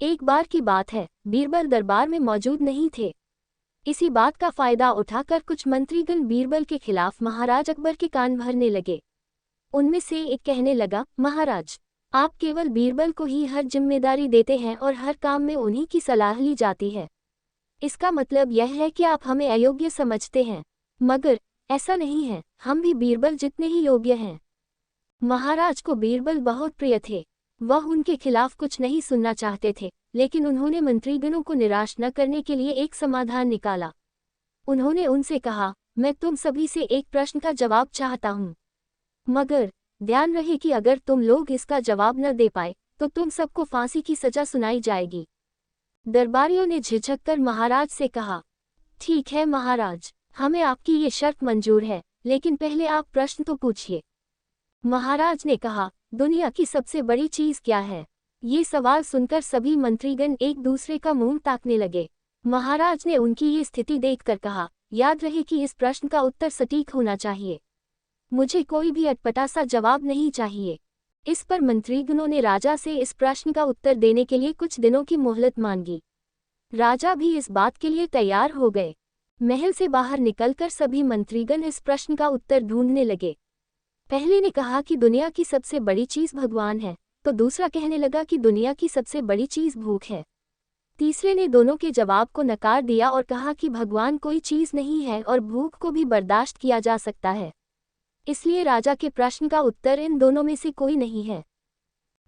एक बार की बात है, बीरबल दरबार में मौजूद नहीं थे। इसी बात का फायदा उठाकर कुछ मंत्रीगण बीरबल के खिलाफ महाराज अकबर के कान भरने लगे। उनमें से एक कहने लगा, महाराज, आप केवल बीरबल को ही हर जिम्मेदारी देते हैं और हर काम में उन्हीं की सलाह ली जाती है। इसका मतलब यह है कि आप हमें अयोग्य समझते हैं। मगर ऐसा नहीं है, हम भी बीरबल जितने ही योग्य हैं। महाराज को बीरबल बहुत प्रिय थे। वह उनके खिलाफ कुछ नहीं सुनना चाहते थे, लेकिन उन्होंने मंत्रीगणों को निराश न करने के लिए एक समाधान निकाला। उन्होंने उनसे कहा, मैं तुम सभी से एक प्रश्न का जवाब चाहता हूँ, मगर ध्यान रहे कि अगर तुम लोग इसका जवाब न दे पाए तो तुम सबको फांसी की सजा सुनाई जाएगी। दरबारियों ने झिझक कर महाराज से कहा, ठीक है महाराज, हमें आपकी ये शर्त मंजूर है, लेकिन पहले आप प्रश्न तो पूछिए। महाराज ने कहा, दुनिया की सबसे बड़ी चीज क्या है? ये सवाल सुनकर सभी मंत्रीगण एक दूसरे का मुंह ताकने लगे। महाराज ने उनकी ये स्थिति देखकर कहा, याद रहे कि इस प्रश्न का उत्तर सटीक होना चाहिए। मुझे कोई भी अटपटा सा जवाब नहीं चाहिए। इस पर मंत्रीगणों ने राजा से इस प्रश्न का उत्तर देने के लिए कुछ दिनों की मोहलत मांगी। राजा भी इस बात के लिए तैयार हो गए। महल से बाहर निकलकर सभी मंत्रीगण इस प्रश्न का उत्तर ढूंढने लगे। पहले ने कहा कि दुनिया की सबसे बड़ी चीज भगवान है, तो दूसरा कहने लगा कि दुनिया की सबसे बड़ी चीज भूख है। तीसरे ने दोनों के जवाब को नकार दिया और कहा कि भगवान कोई चीज नहीं है और भूख को भी बर्दाश्त किया जा सकता है। इसलिए राजा के प्रश्न का उत्तर इन दोनों में से कोई नहीं है।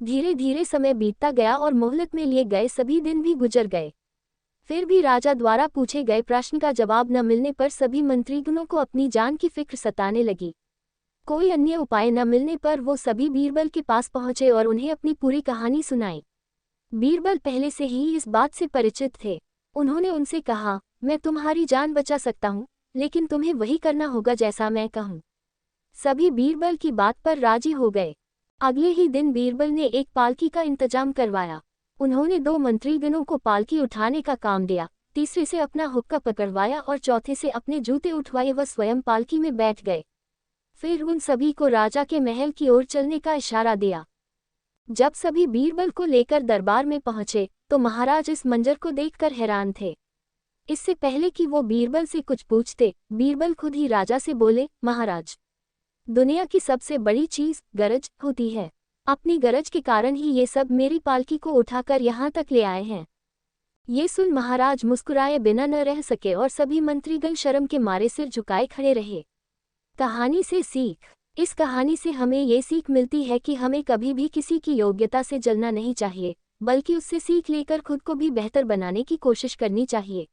धीरे धीरे समय बीतता गया और मोहलत में लिए गए सभी दिन भी गुजर गए। फिर भी राजा द्वारा पूछे गए प्रश्न का जवाब न मिलने पर सभी मंत्रीगणों को अपनी जान की फिक्र सताने लगी। कोई अन्य उपाय न मिलने पर वो सभी बीरबल के पास पहुंचे और उन्हें अपनी पूरी कहानी सुनाई। बीरबल पहले से ही इस बात से परिचित थे। उन्होंने उनसे कहा, मैं तुम्हारी जान बचा सकता हूँ, लेकिन तुम्हें वही करना होगा जैसा मैं कहूँ। सभी बीरबल की बात पर राजी हो गए। अगले ही दिन बीरबल ने एक पालकी का इंतजाम करवाया। उन्होंने 2 मंत्रीगणों को पालकी उठाने का काम दिया, तीसरे से अपना हुक्का पकड़वाया और चौथे से अपने जूते उठवाए व स्वयं पालकी में बैठ गए। फिर उन सभी को राजा के महल की ओर चलने का इशारा दिया। जब सभी बीरबल को लेकर दरबार में पहुंचे तो महाराज इस मंजर को देखकर हैरान थे। इससे पहले कि वो बीरबल से कुछ पूछते, बीरबल खुद ही राजा से बोले, महाराज, दुनिया की सबसे बड़ी चीज गरज होती है। अपनी गरज के कारण ही ये सब मेरी पालकी को उठाकर यहाँ तक ले आए हैं। ये सुन महाराज मुस्कुराए बिना न रह सके और सभी मंत्रीगण शर्म के मारे सिर झुकाए खड़े रहे। कहानी से सीख। इस कहानी से हमें ये सीख मिलती है कि हमें कभी भी किसी की योग्यता से जलना नहीं चाहिए, बल्कि उससे सीख लेकर खुद को भी बेहतर बनाने की कोशिश करनी चाहिए।